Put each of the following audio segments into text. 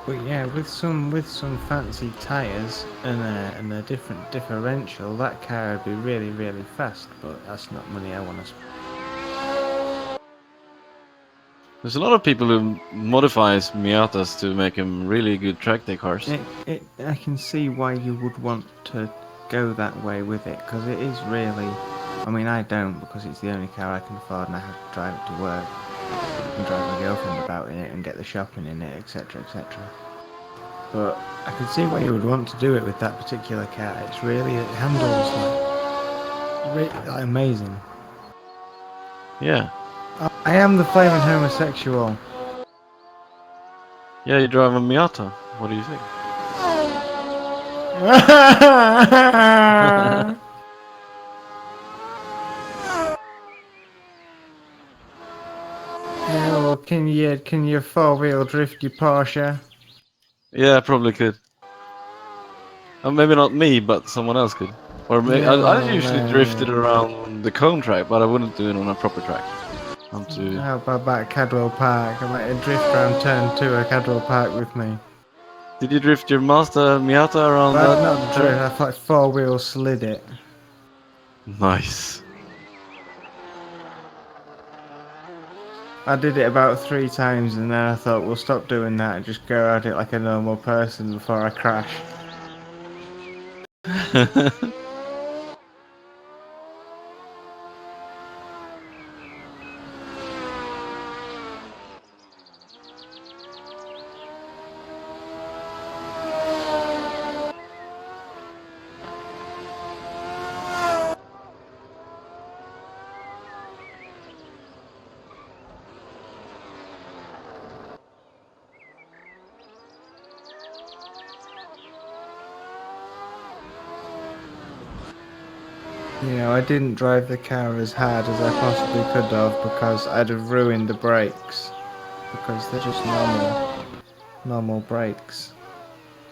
But yeah, with some fancy tyres and a different differential, that car would be really fast. But that's not money I want to spend. There's a lot of people who modifies Miatas to make them really good track day cars. I can see why you would want to go that way with it, because it is really. I mean, I don't, because it's the only car I can afford, and I have to drive it to work and drive my girlfriend about in it and get the shopping in it, etc. But I can see why you would want to do it with that particular car. It's really, it handles like amazing. Yeah. I am the flaming homosexual. Yeah, you drive a Miata. What do you think? Yeah, well, can you four-wheel drift your Porsche? Yeah, I probably could. Maybe not me, but someone else could. Or Yeah, I well, usually drift it around the cone track, but I wouldn't do it on a proper track. I'm too. how about back Cadwell Park? I might drift round turn 2 at Cadwell Park with me. Did you drift your Mazda Miata around But that not drift, track? I like four-wheel slid it. Nice. I did it about 3 times and then I thought, we'll stop doing that and just go at it like a normal person before I crash. You know, I didn't drive the car as hard as I possibly could have because I'd have ruined the brakes. Because they're just normal brakes.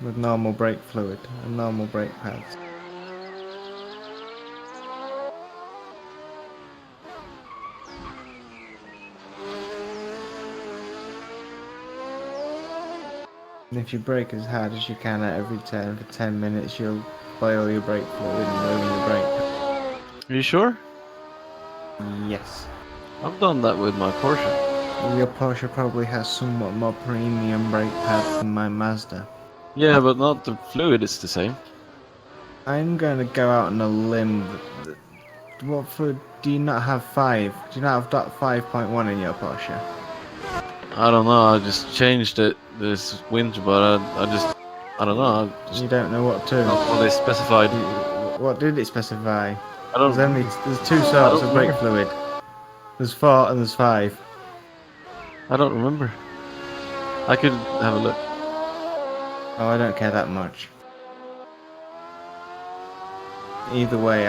With normal brake fluid and normal brake pads. And if you brake as hard as you can at every turn for 10 minutes, you'll boil your brake fluid and ruin your brake pad. Are you sure? Yes. I've done that with my Porsche. Your Porsche probably has somewhat more premium brake pads than my Mazda. Yeah, but not the fluid is the same. I'm going to go out on a limb. What fluid do you not have 5? Do you not have .5.1 in your Porsche? I don't know, I just changed it this winter, but I don't know. You don't know what to. Not what they specified. What did it specify? I don't. There's 2 sorts of brake fluid. There's 4 and there's 5. I don't remember. I could have a look. Oh, I don't care that much. Either way,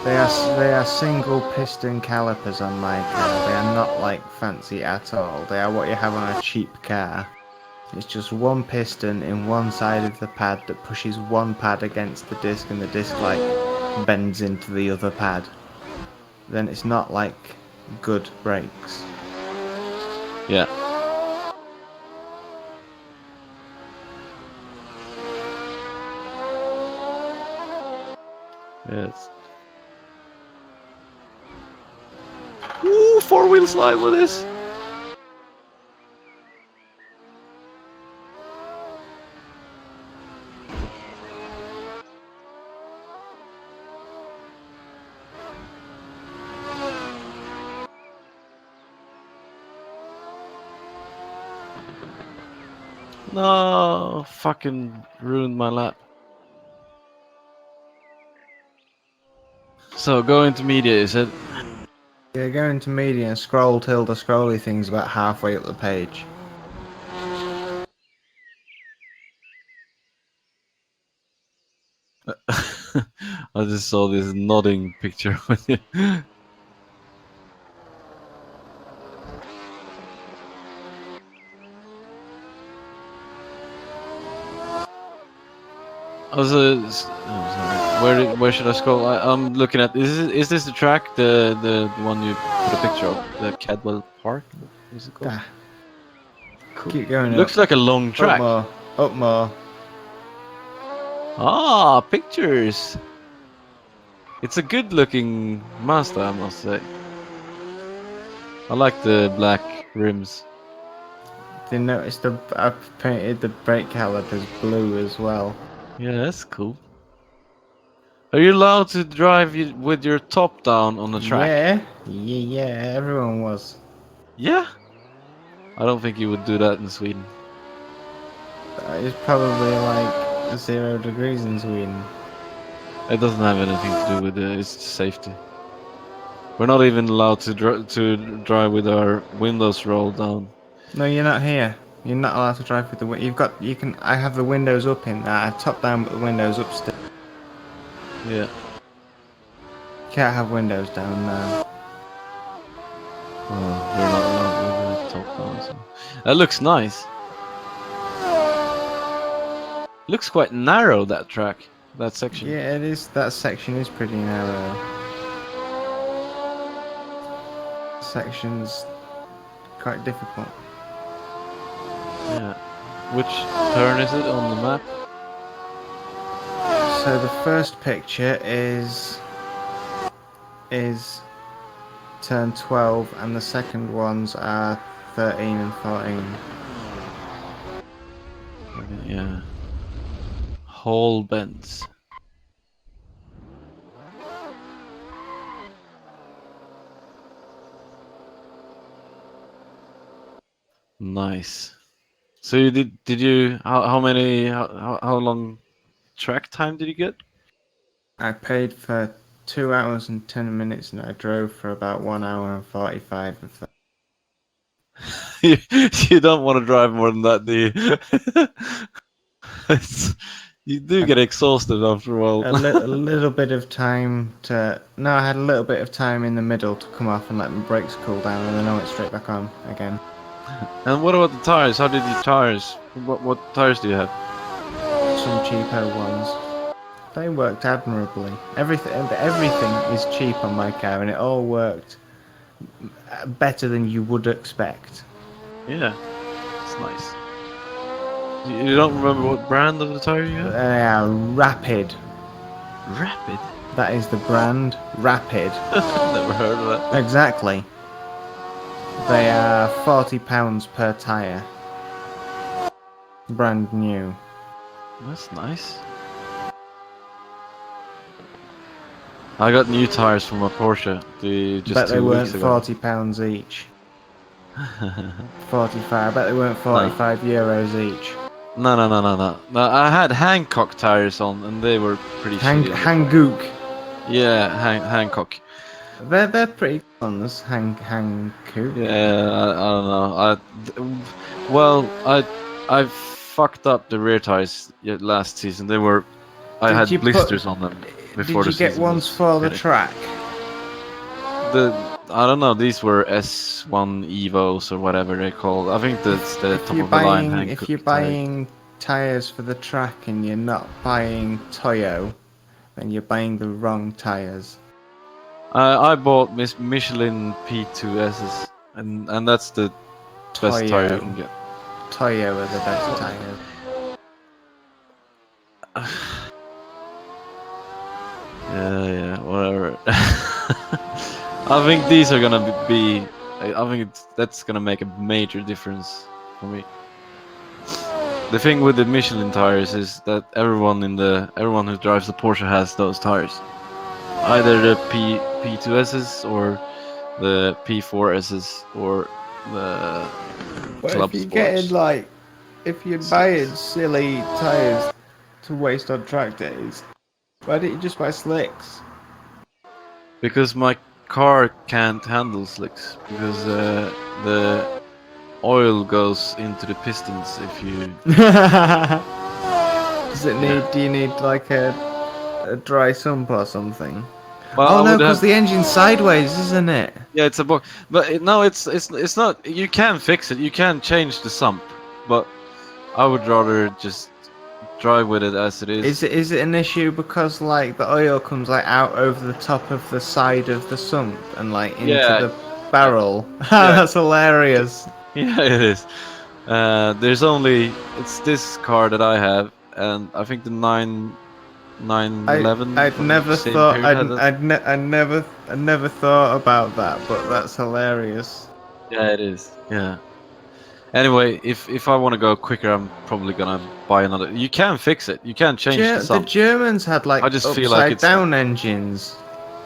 they are single piston calipers on my car. They are not like fancy at all. They are what you have on a cheap car. It's just one piston in one side of the pad that pushes one pad against the disc, and the disc like bends into the other pad. Then it's not like good brakes. Yeah. Yes. Ooh, 4-wheel slide with this. No, fucking ruined my lap. So go into media, is it? Yeah, go into media and scroll till the scrolly thing's about halfway up the page. I just saw this nodding picture with you. Oh, sorry. Where should I scroll? I'm looking at. Is this the track? The one you put a picture of? The Cadwell Park? What is it called? Cool. Keep going Looks up. like a long Up track. more. Up more. Ah, pictures. It's a good-looking Mazda, I must say. I like the black rims. Did you notice I've painted the brake calipers blue as well? Yeah, that's cool. Are you allowed to drive with your top down on the track? Yeah, everyone was. Yeah. I don't think you would do that in Sweden. It's probably like 0 degrees in Sweden. It doesn't have anything to do with it. It's safety. We're not even allowed to drive with our windows rolled down. No, you're not here. You're not allowed to drive with the you can. I have the windows up in there. Top down, but the windows up still. Yeah. You can't have windows down now. Oh, we're not allowed with the top down. So. That looks nice. Looks quite narrow, that track, that section. Yeah, it is. That section is pretty narrow. Section's quite difficult. Yeah. Which turn is it on the map? So the first picture is turn 12, and the second ones are 13 and 14. Okay, yeah. Hole bends. Nice. So you did you how many how long track time did you get? I paid for 2 hours and 10 minutes, and I drove for about 1 hour and 45 of that. You don't want to drive more than that, do you? You do get exhausted after a while. A little bit of time to. No, I had a little bit of time in the middle to come off and let my brakes cool down, and then I went straight back on again. And what about the tires? How did your tires? What tires do you have? Some cheapo ones. They worked admirably. Everything is cheap on my car, and it all worked better than you would expect. Yeah, it's nice. You don't remember what brand of the tire you have? They are Rapid. Rapid. That is the brand. Rapid. Never heard of that. Exactly. They are £40 per tyre. Brand new. That's nice. I got new tires for my Porsche just Bet they 2 weren't weeks ago. £40 each. 45. I bet they weren't 45 euros each. No. No, I had Hancock tires on, and they were pretty shitty. Hankook. Yeah, Hancock. They're pretty good ones. Hankook. Yeah, I don't know. I fucked up the rear tires last season. I Did had you blisters on them before the Did you get season ones was for the finished. track? I don't know. These were S1 Evos or whatever they're called. I think that's the top of the line Hankook If you're tires. buying tyres for the track and you're not buying Toyo, then you're buying the wrong tyres. I bought Michelin P2Ss, and that's the best tire you can get. Toyo are the best tyres. Yeah, whatever. I think these are gonna be. I think that's gonna make a major difference for me. The thing with the Michelin tires is that everyone who drives the Porsche has those tires. Either the P2Ss or the P4Ss or the Club Sports. If you're buying silly tyres to waste on track days, why don't you just buy slicks? Because my car can't handle slicks because the oil goes into the pistons if you. Does it need? Do you need like a dry sump or something? Well, Oh no, because the engine's sideways, isn't it? Yeah, it's a box, but no, it's not. You can fix it. You can change the sump, but I would rather just drive with it as it is. Is it an issue because like the oil comes like out over the top of the side of the sump and like into the barrel? Yeah. That's hilarious. Yeah, it is. It's this car that I have, and I think the 911 I'd from the never same thought period had that. I never thought about that, but that's hilarious. Yeah, it is. Yeah. Anyway, if I want to go quicker, I'm probably gonna buy another. You can fix it. You can change the The sump. Germans had like I just feel like upside it's not. down engines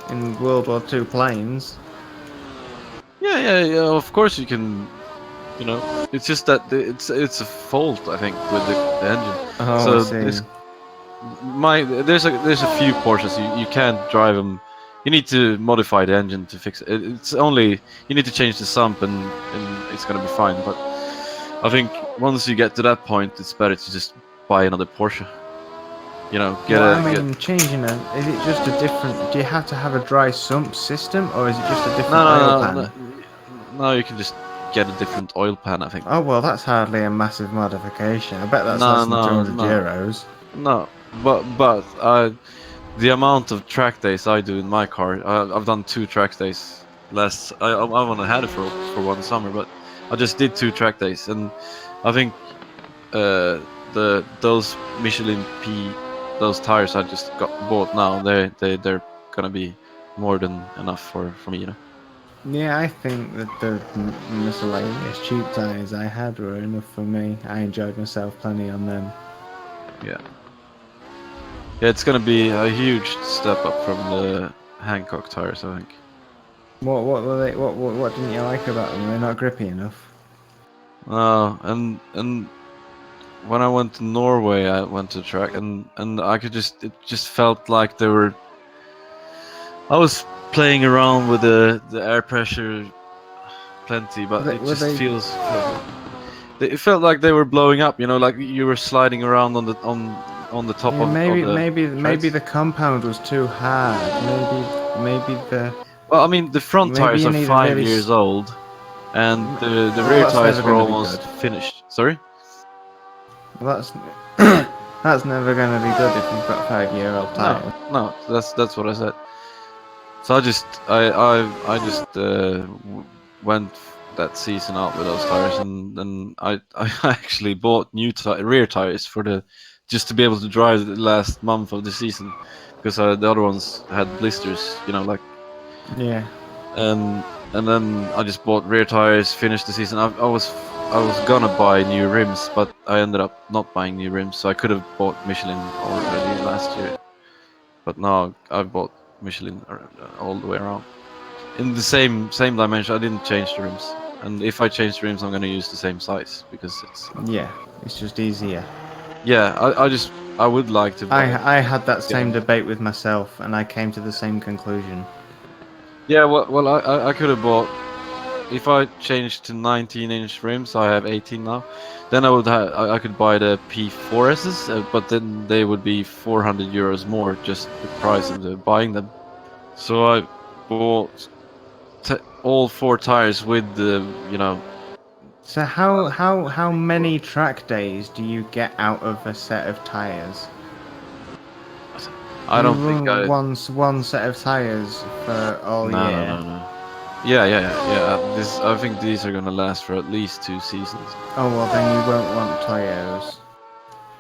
in World War II planes. Yeah, yeah, yeah. Of course you can. You know, it's just that it's a fault I think with the engine. Oh, I So see. there's a few Porsches you can't drive them. You need to modify the engine to fix it. It's only you need to change the sump and it's gonna be fine. But I think once you get to that point, it's better to just buy another Porsche. You know, Well, I get mean, changing a is it just a different? Do you have to have a dry sump system, or is it just a no different oil no no pan? no no. You can just get a different oil pan. I think. Oh well, that's hardly a massive modification. I bet that's No less than no 200 no euros. no. But the amount of track days I do in my car, I've done 2 track days. I've only had it for one summer, but I just did 2 track days, and I think those Michelin P those tires I just got bought now they're gonna be more than enough for me, you know. Yeah, I think that the miscellaneous cheap tires I had were enough for me. I enjoyed myself plenty on them. Yeah, yeah, it's gonna be a huge step up from the Hancock tires, I think. What were they? What didn't you like about them? They're not grippy enough. And when I went to Norway, I went to track, and I could just it just felt like they were. I was playing around with the air pressure plenty, but it Were just they? feels. It felt like they were blowing up, you know, like you were sliding around on the top Yeah, of the maybe treads. the compound was too hard. Maybe the Well, I mean, the front maybe tires you are need a 5 years old, and the well, rear that's tires never were going to be almost good. finished. Sorry. Well, that's that's never going to be good if you've got 5-year-old No, tires. no, that's what I said. So I just went that season out with those tires, and then I actually bought new rear tires for the just to be able to drive the last month of the season because the other ones had blisters, you know, like Yeah. and then I just bought rear tires, finished the season. I was gonna buy new rims, but I ended up not buying new rims, so I could have bought Michelin already last year, but now I bought Michelin all the way around. In the same dimension. I didn't change the rims, and if I change the rims, I'm gonna use the same size because it's Yeah, it's just easier. yeah. I would like to buy I had that get same them. debate with myself, and I came to the same conclusion. Yeah, well, I could have bought if I changed to 19-inch rims. I have 18 now. Then I could buy the P4s, but then they would be 400 euros more just the price of the buying them. So I bought all 4 tires with the So how many track days do you get out of a set of tires? Do I you don't think run I one set of tires for all year? no. Yeah. This I think these are gonna last for at least 2 seasons. Oh well, then you won't want Toyos.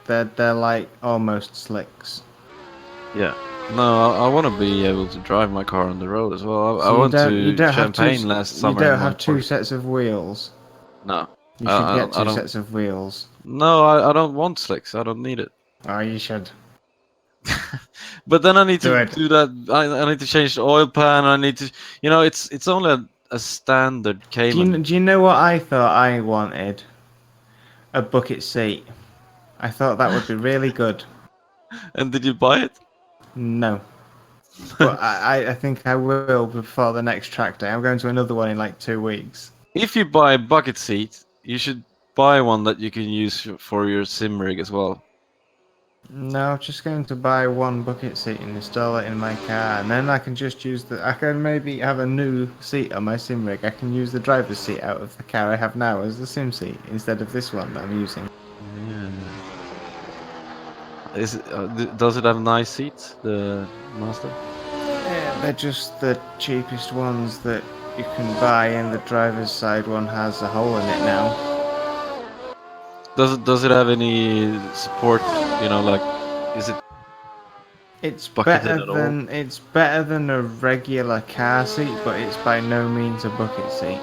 They're like almost slicks. Yeah. No, I want to be able to drive my car on the road as well. I So went to Champagne last you summer in don't my have two Porsche. sets of wheels. No, You should get I two don't. sets of wheels. No, I don't want slicks. I don't need it. Oh, you should But then I need do to it. do that. I need to change the oil pan. I need to, it's only a standard Cayman. Do you know what I thought I wanted? A bucket seat. I thought that would be really good. And did you buy it? No. But I think I will before the next track day. I'm going to another one in like 2 weeks. If you buy a bucket seat, you should buy one that you can use for your sim rig as well. No, I'm just going to buy one bucket seat and install it in my car, and then I can just use the. I can maybe have a new seat on my sim rig. I can use the driver's seat out of the car I have now as the sim seat instead of this one that I'm using. Yeah. Does it have nice seats, the Master? Yeah, they're just the cheapest ones that you can buy, and the driver's side one has a hole in it now. Does it have any support? You know, like, is it It's bucketed at all? it's better than a regular car seat, but it's by no means a bucket seat.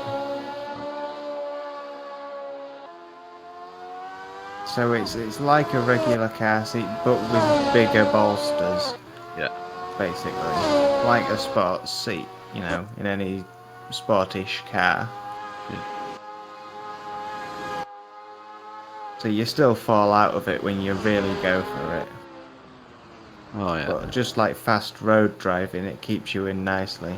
So it's like a regular car seat, but with bigger bolsters. Yeah. Basically, like a sports seat, you know, in any sportish car. Yeah. So you still fall out of it when you really go for it. Oh yeah. But just like fast road driving, it keeps you in nicely.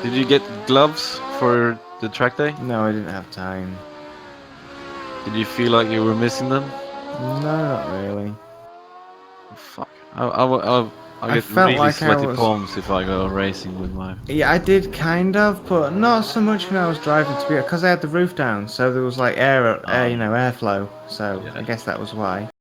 Did you get gloves for the track day? No, I didn't have time. Did you feel like you were missing them? No, not really. Oh, fuck. I'll I get felt really like I sweaty was... palms if I go racing with my. Yeah, I did kind of, but not so much when I was driving, to be because I had the roof down, so there was like air, Oh, you know, airflow. So yeah. I guess that was why.